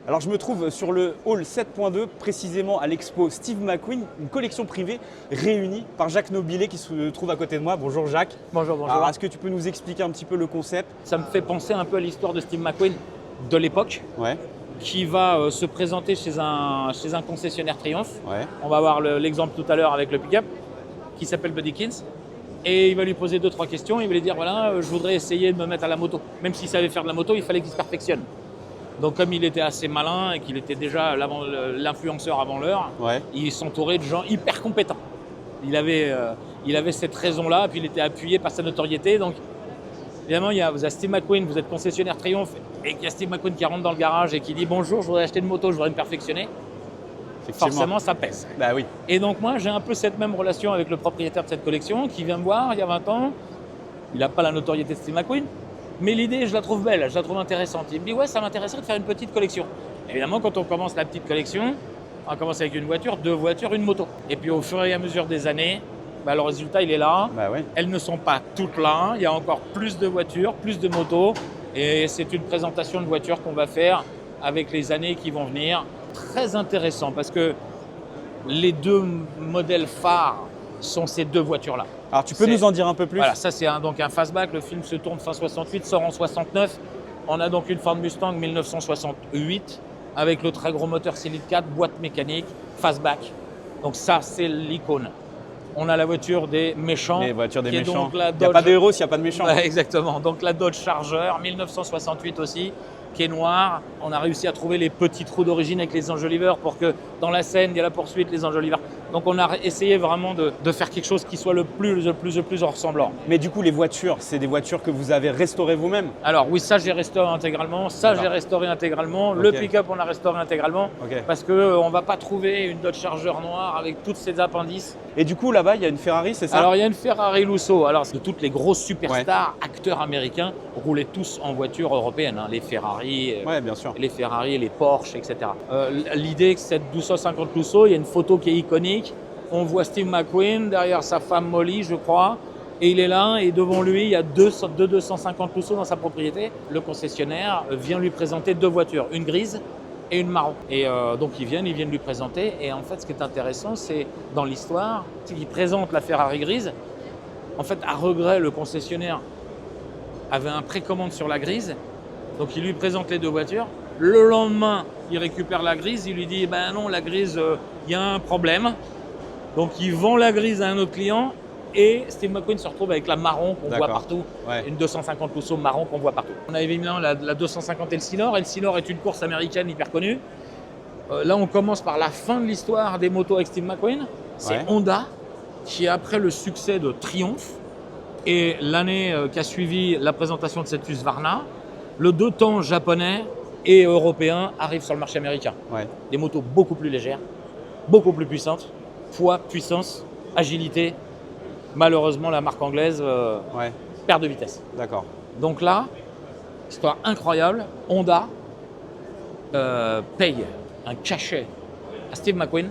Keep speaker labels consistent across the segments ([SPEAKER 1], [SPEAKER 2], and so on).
[SPEAKER 1] Alors je me trouve sur le hall 7.2, précisément à l'expo Steve McQueen, une collection privée réunie par Jacques Nobilet qui se trouve à côté de moi. Bonjour Jacques.
[SPEAKER 2] Bonjour, bonjour.
[SPEAKER 1] Alors est-ce que tu peux nous expliquer un petit peu le concept?
[SPEAKER 2] Ça me fait penser un peu à l'histoire de Steve McQueen de l'époque,
[SPEAKER 1] Ouais,
[SPEAKER 2] qui va se présenter chez un concessionnaire Triumph.
[SPEAKER 1] ouais,
[SPEAKER 2] On va voir l'exemple tout à l'heure avec le pick-up, qui s'appelle Buddy Kins. Et il va lui poser 2-3 questions. Il va lui dire voilà, je voudrais essayer de me mettre à la moto. Même s'il savait faire de la moto, il fallait qu'il se perfectionne. Donc comme il était assez malin et qu'il était déjà l'influenceur avant l'heure,
[SPEAKER 1] ouais.
[SPEAKER 2] il s'entourait de gens hyper compétents. Il avait cette raison-là, puis il était appuyé par sa notoriété. Donc évidemment, vous avez Steve McQueen, vous êtes concessionnaire Triumph, et qu'il y a Steve McQueen qui rentre dans le garage et qui dit bonjour, je voudrais acheter une moto, je voudrais me perfectionner. Forcément, ça pèse.
[SPEAKER 1] Bah oui.
[SPEAKER 2] Et donc moi, j'ai un peu cette même relation avec le propriétaire de cette collection qui vient me voir il y a 20 ans. Il n'a pas la notoriété de Steve McQueen, mais l'idée, je la trouve belle, je la trouve intéressante. Il me dit ouais, ça m'intéresserait de faire une petite collection. Évidemment, quand on commence la petite collection, on commence avec une voiture, 2 voitures, une moto. Et puis au fur et à mesure des années, le résultat, il est là.
[SPEAKER 1] Bah oui.
[SPEAKER 2] Elles ne sont pas toutes là. Il y a encore plus de voitures, plus de motos. Et c'est une présentation de voitures qu'on va faire avec les années qui vont venir. Très intéressant parce que les 2 modèles phares sont ces 2 voitures-là.
[SPEAKER 1] Alors tu peux nous en dire un peu plus?
[SPEAKER 2] Voilà, ça c'est donc un fastback. Le film se tourne fin 68, sort en 69. On a donc une Ford Mustang 1968 avec le très gros moteur Cylindre 4, boîte mécanique, fastback. Donc ça, c'est l'icône. On a la voiture des méchants.
[SPEAKER 1] Les voitures des méchants.
[SPEAKER 2] Il
[SPEAKER 1] n'y a pas de héros s'il n'y a pas de méchants.
[SPEAKER 2] Ouais, exactement. Donc la Dodge Charger 1968 aussi, qui est noire. On a réussi à trouver les petits trous d'origine avec les enjoliveurs pour que dans la scène, il y a la poursuite, les enjoliveurs. Donc on a essayé vraiment de faire quelque chose qui soit le plus ressemblant.
[SPEAKER 1] Mais du coup, les voitures, c'est des voitures que vous avez restaurées vous-même?
[SPEAKER 2] Alors oui, ça j'ai restauré intégralement, ça j'ai restauré intégralement, le pick-up on a restauré intégralement, parce qu'on ne va pas trouver une Dodge Charger noire avec toutes ses appendices.
[SPEAKER 1] Et du coup, là-bas, il y a une Ferrari, c'est ça?
[SPEAKER 2] Alors il y a une Ferrari Lusso. Alors de toutes les grosses superstars, acteurs américains, roulaient tous en voiture européenne, hein, les Ferrari,
[SPEAKER 1] ouais, bien sûr.
[SPEAKER 2] les Ferrari, les Porsche, etc. L'idée que cette 1250 Lusso, il y a une photo qui est iconique. On voit Steve McQueen derrière sa femme Molly, je crois, et il est là, et devant lui, il y a 250 Lusso dans sa propriété. Le concessionnaire vient lui présenter 2 voitures, une grise et une marron. Et donc ils viennent lui présenter. Et en fait, ce qui est intéressant, c'est dans l'histoire, c'est qu'il présente la Ferrari grise. En fait, à regret, le concessionnaire avait un précommande sur la grise. Donc il lui présente les 2 voitures. Le lendemain, il récupère la grise. Il lui dit ben non, la grise, il y a un problème. Donc il vend la grise à un autre client. Et Steve McQueen se retrouve avec la marron qu'on voit partout, une 250 Lusso marron qu'on voit partout. On a évidemment la 250 Elsinore. Elsinore est une course américaine hyper connue. Là, on commence par la fin de l'histoire des motos avec Steve McQueen. C'est Honda qui, après le succès de Triumph et l'année qui a suivi la présentation de cette Husqvarna, le 2 temps japonais et européen arrive sur le marché américain. Des motos beaucoup plus légères, beaucoup plus puissantes, poids, puissance, agilité. Malheureusement, la marque anglaise perd de vitesse.
[SPEAKER 1] D'accord.
[SPEAKER 2] Donc là, histoire incroyable, Honda paye un cachet à Steve McQueen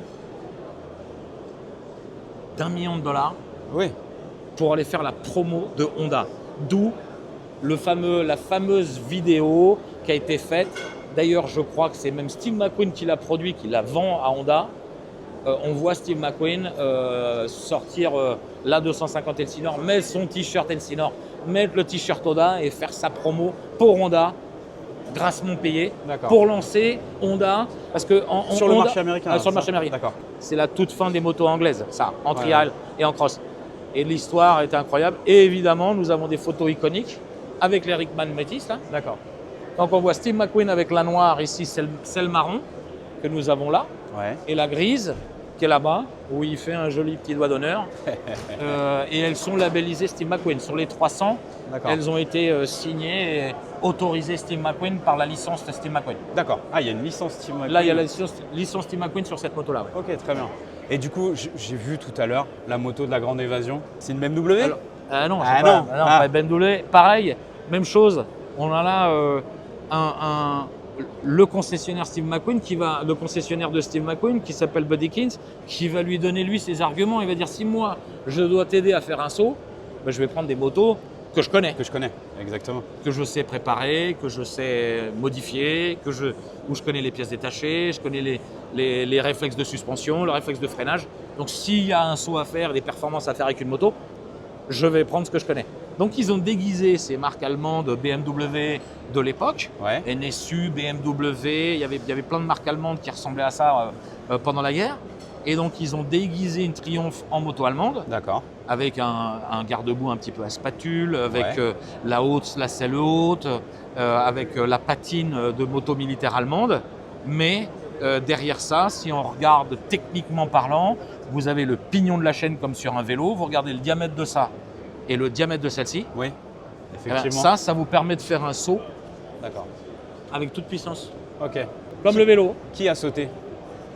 [SPEAKER 2] d'$1 million pour aller faire la promo de Honda. D'où la fameuse vidéo qui a été faite. D'ailleurs, je crois que c'est même Steve McQueen qui l'a produit, qui la vend à Honda. On voit Steve McQueen sortir la 250 Elsinore, mettre son t-shirt Elsinore, mettre le t-shirt Honda et faire sa promo pour Honda, grassement payé, pour lancer Honda. Parce que
[SPEAKER 1] sur le marché américain.
[SPEAKER 2] Sur le marché américain. C'est la toute fin des motos anglaises, ça, en trial et en cross. Et l'histoire est incroyable. Et évidemment, nous avons des photos iconiques avec les Rickman Métis. Là. Donc on voit Steve McQueen avec la noire, ici c'est le marron que nous avons là, et la grise qui est là-bas, où il fait un joli petit doigt d'honneur. Et elles sont labellisées Steve McQueen. Sur les 300, elles ont été signées et autorisées Steve McQueen par la licence de Steve McQueen.
[SPEAKER 1] D'accord. Ah, il y a une licence Steve McQueen.
[SPEAKER 2] Là, il y a la licence Steve McQueen sur cette moto-là.
[SPEAKER 1] Ok, très bien. Et du coup, j'ai vu tout à l'heure la moto de la Grande Évasion. C'est une BMW?
[SPEAKER 2] Non, pas BMW. Pareil, même chose. On a là le concessionnaire Steve McQueen le concessionnaire de Steve McQueen qui s'appelle Buddy Kins, qui va lui donner lui ses arguments. Il va dire si moi je dois t'aider à faire un saut, je vais prendre des motos que je connais,
[SPEAKER 1] Que je connais, exactement.
[SPEAKER 2] que je sais préparer, que je sais modifier, où je connais les pièces détachées, je connais les réflexes de suspension, le réflexe de freinage. Donc s'il y a un saut à faire, des performances à faire avec une moto, je vais prendre ce que je connais. Donc ils ont déguisé ces marques allemandes BMW de l'époque,
[SPEAKER 1] Ouais.
[SPEAKER 2] NSU, BMW, il y avait plein de marques allemandes qui ressemblaient à ça pendant la guerre. Et donc ils ont déguisé une Triumph en moto allemande,
[SPEAKER 1] D'accord.
[SPEAKER 2] avec un garde-boue un petit peu à spatule, avec
[SPEAKER 1] Ouais.
[SPEAKER 2] la selle haute, avec la patine de moto militaire allemande. Mais derrière ça, si on regarde techniquement parlant, vous avez le pignon de la chaîne comme sur un vélo, vous regardez le diamètre de ça et le diamètre de celle-ci.
[SPEAKER 1] Oui,
[SPEAKER 2] Eh ben,
[SPEAKER 1] effectivement.
[SPEAKER 2] ça vous permet de faire un saut
[SPEAKER 1] D'accord.
[SPEAKER 2] avec toute puissance.
[SPEAKER 1] Ok.
[SPEAKER 2] Comme le vélo.
[SPEAKER 1] Qui a sauté?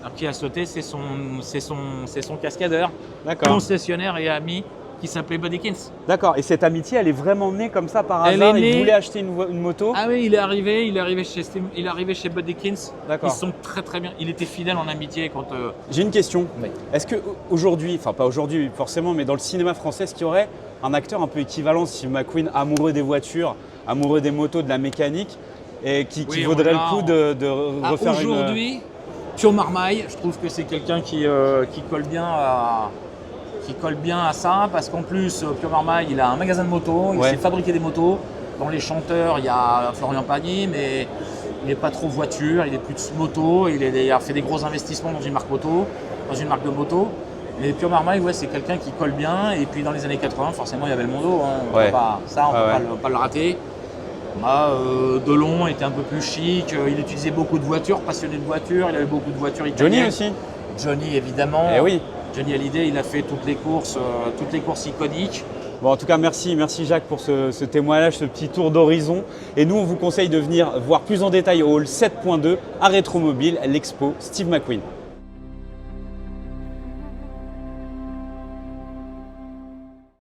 [SPEAKER 2] Alors, qui a sauté, c'est son cascadeur,
[SPEAKER 1] D'accord.
[SPEAKER 2] concessionnaire et ami qui s'appelait Bodykins.
[SPEAKER 1] D'accord. Et cette amitié, elle est vraiment née comme ça par
[SPEAKER 2] Elle
[SPEAKER 1] hasard?
[SPEAKER 2] est
[SPEAKER 1] Il
[SPEAKER 2] née-
[SPEAKER 1] voulait acheter une moto?
[SPEAKER 2] Ah oui, il est arrivé chez Bodykins.
[SPEAKER 1] D'accord.
[SPEAKER 2] Ils sont très très bien. Il était fidèle en amitié quand.
[SPEAKER 1] J'ai une question.
[SPEAKER 2] Oui.
[SPEAKER 1] Est-ce que aujourd'hui, enfin pas aujourd'hui forcément, mais dans le cinéma français, est-ce qu'il y aurait un acteur un peu équivalent, Steve McQueen, amoureux des voitures, amoureux des motos, de la mécanique, et qui
[SPEAKER 2] Oui,
[SPEAKER 1] vaudrait
[SPEAKER 2] on a-
[SPEAKER 1] le coup de refaire une...
[SPEAKER 2] Aujourd'hui, Pio Marmaille, je trouve que c'est quelqu'un qui colle bien à ça, parce qu'en plus, Pio Marmaille, il a un magasin de motos, il
[SPEAKER 1] Ouais.
[SPEAKER 2] sait fabriquer des motos. Dans les chanteurs, il y a Florian Pagny, mais il n'est pas trop voiture, il est plus moto, il a fait des gros investissements dans une marque de moto. Mais Pio Marmaille, ouais, c'est quelqu'un qui colle bien. Et puis dans les années 80, forcément, il y avait le Mondo. Hein. On
[SPEAKER 1] Ouais.
[SPEAKER 2] peut pas, ça, on
[SPEAKER 1] Ouais,
[SPEAKER 2] peut pas le rater. Delon était un peu plus chic. Il utilisait beaucoup de voitures, passionné de voitures. Il avait beaucoup de voitures
[SPEAKER 1] Johnny
[SPEAKER 2] italiennes.
[SPEAKER 1] aussi?
[SPEAKER 2] Johnny, évidemment.
[SPEAKER 1] Eh oui.
[SPEAKER 2] Johnny Hallyday, il a fait toutes les courses iconiques.
[SPEAKER 1] Bon, en tout cas, merci Jacques pour ce témoignage, ce petit tour d'horizon. Et nous, on vous conseille de venir voir plus en détail au hall 7.2 à Rétromobile, l'expo Steve McQueen.